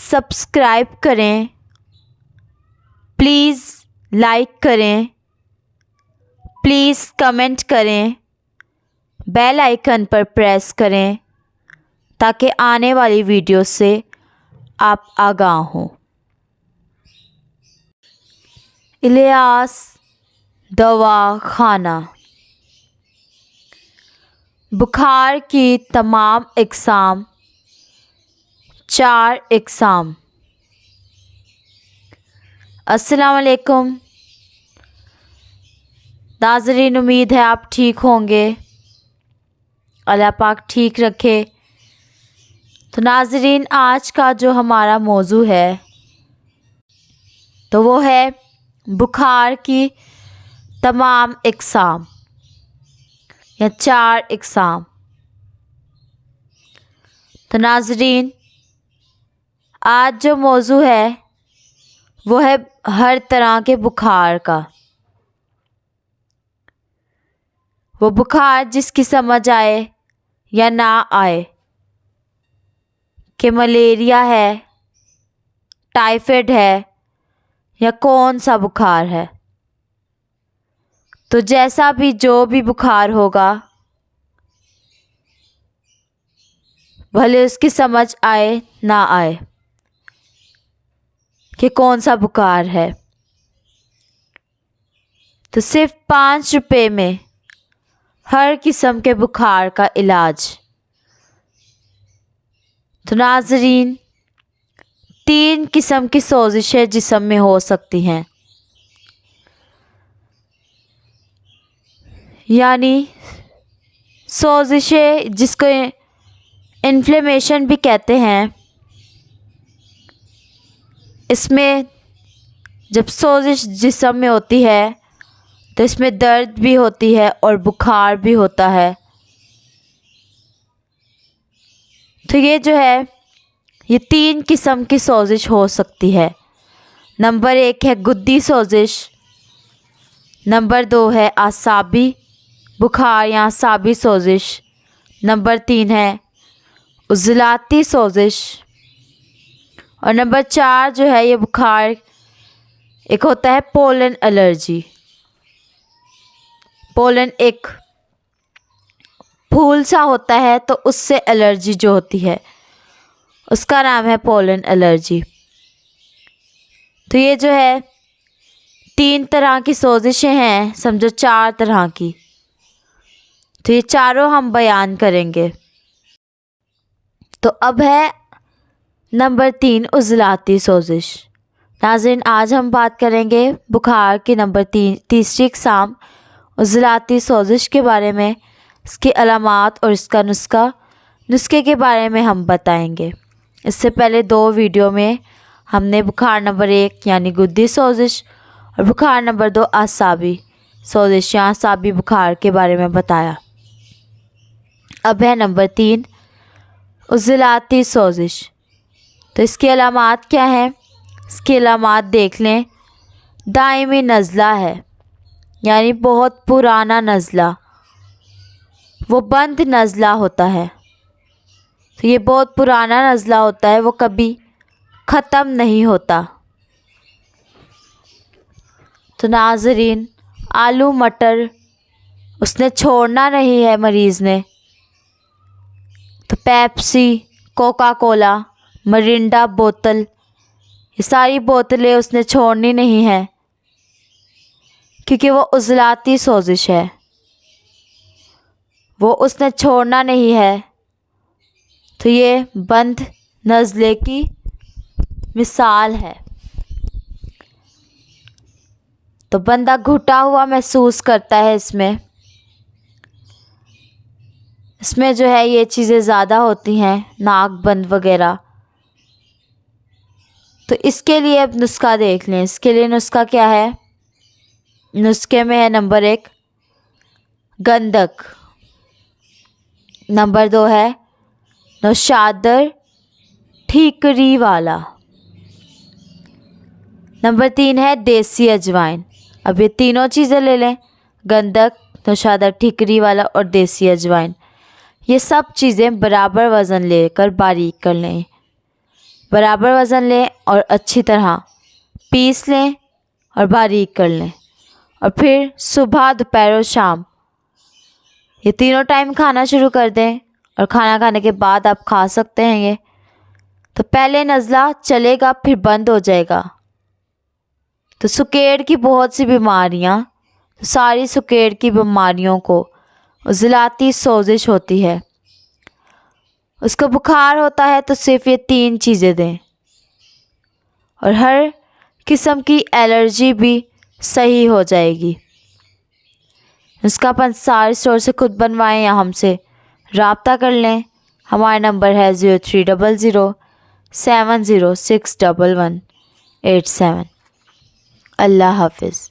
Subscribe کریں، please like کریں، please comment کریں، بیل آئیکن پر پریس کریں تاکہ آنے والی ویڈیو سے آپ آگاہ ہوں۔ الیاس دوا خانہ۔ بخار کی تمام اقسام، 4 اقسام۔ السلام علیکم ناظرین، امید ہے آپ ٹھیک ہوں گے، اللہ پاک ٹھیک رکھے۔ تو ناظرین، آج کا جو ہمارا موضوع ہے تو وہ ہے بخار کی تمام اقسام یا 4 اقسام۔ تو ناظرین، آج جو موضوع ہے وہ ہے ہر طرح کے بخار کا۔ وہ بخار جس کی سمجھ آئے یا نہ آئے، کہ ملیریا ہے، ٹائیفائڈ ہے یا کون سا بخار ہے، تو جیسا بھی جو بھی بخار ہوگا، بھلے اس کی سمجھ آئے نہ آئے کہ کون سا بخار ہے، تو صرف 5 روپے میں ہر قسم کے بخار کا علاج۔ تو ناظرین، 3 قسم کی سوزشیں جسم میں ہو سکتی ہیں، یعنی سوزشیں جس کو انفلیمیشن بھی کہتے ہیں۔ اس میں جب سوزش جسم میں ہوتی ہے تو اس میں درد بھی ہوتی ہے اور بخار بھی ہوتا ہے۔ تو یہ جو ہے یہ 3 قسم کی سوزش ہو سکتی ہے۔ نمبر 1 ہے گدی سوزش، نمبر 2 ہے اعصابی بخار یا اعصابی سوزش، نمبر 3 ہے عضلاتی سوزش، اور نمبر 4 جو ہے یہ بخار ایک ہوتا ہے پولن الرجی۔ پولن ایک پھول سا ہوتا ہے، تو اس سے الرجی جو ہوتی ہے اس کا نام ہے پولن الرجی۔ تو یہ جو ہے 3 طرح کی سوزشیں ہیں، سمجھو 4 طرح کی، تو یہ چاروں ہم بیان کریں گے۔ تو اب ہے نمبر 3 عضلاتی سوزش۔ ناظرین، آج ہم بات کریں گے بخار کی نمبر 3 اقسام عضلاتی سوزش کے بارے میں، اس کی علامات اور اس کا نسخے کے بارے میں ہم بتائیں گے۔ اس سے پہلے 2 ویڈیو میں ہم نے بخار نمبر 1 یعنی گدی سوزش اور بخار نمبر 2 اعصابی سوزش یا اعصابی بخار کے بارے میں بتایا۔ اب ہے نمبر 3 عضلاتی سوزش۔ تو اس کی علامات کیا ہیں؟ اس کی علامات دیکھ لیں۔ دائمی نزلہ ہے، یعنی بہت پرانا نزلہ، وہ بند نزلہ ہوتا ہے۔ تو یہ بہت پرانا نزلہ ہوتا ہے، وہ کبھی ختم نہیں ہوتا۔ تو ناظرین، آلو مٹر اس نے چھوڑنا نہیں ہے مریض نے، تو پیپسی، کوکا کولا، مرنڈا بوتل، یہ ساری بوتلیں اس نے چھوڑنی نہیں ہیں، کیونکہ وہ عضلاتی سوزش ہے، وہ اس نے چھوڑنا نہیں ہے۔ تو یہ بند نزلے کی مثال ہے۔ تو بندہ گھٹا ہوا محسوس کرتا ہے اس میں جو ہے یہ چیزیں زیادہ ہوتی ہیں، ناک بند وغیرہ۔ تو اس کے لیے اب نسخہ دیکھ لیں۔ اس کے لیے نسخہ کیا ہے؟ نسخے میں ہے نمبر 1 گندک، نمبر 2 ہے نوشادر ٹھیکری والا، نمبر 3 ہے دیسی اجوائن۔ اب یہ تینوں چیزیں لے لیں، گندک، نوشادر ٹھیکری والا اور دیسی اجوائن۔ یہ سب چیزیں برابر وزن لے کر باریک کر لیں۔ برابر وزن لیں اور اچھی طرح پیس لیں اور باریک کر لیں، اور پھر صبح، دوپہر اور شام یہ تینوں ٹائم کھانا شروع کر دیں، اور کھانا کھانے کے بعد آپ کھا سکتے ہیں یہ۔ تو پہلے نزلہ چلے گا، پھر بند ہو جائے گا۔ تو سکیڑ کی بہت سی بیماریاں، ساری سکیڑ کی بیماریوں کو عضلاتی سوزش ہوتی ہے۔ اس کو بخار ہوتا ہے تو صرف یہ 3 چیزیں دیں، اور ہر قسم کی الرجی بھی صحیح ہو جائے گی۔ اس کا پنسار اسٹور سے خود بنوائیں یا ہم سے رابطہ کر لیں۔ ہمارا نمبر ہے 030070611187۔ اللہ حافظ۔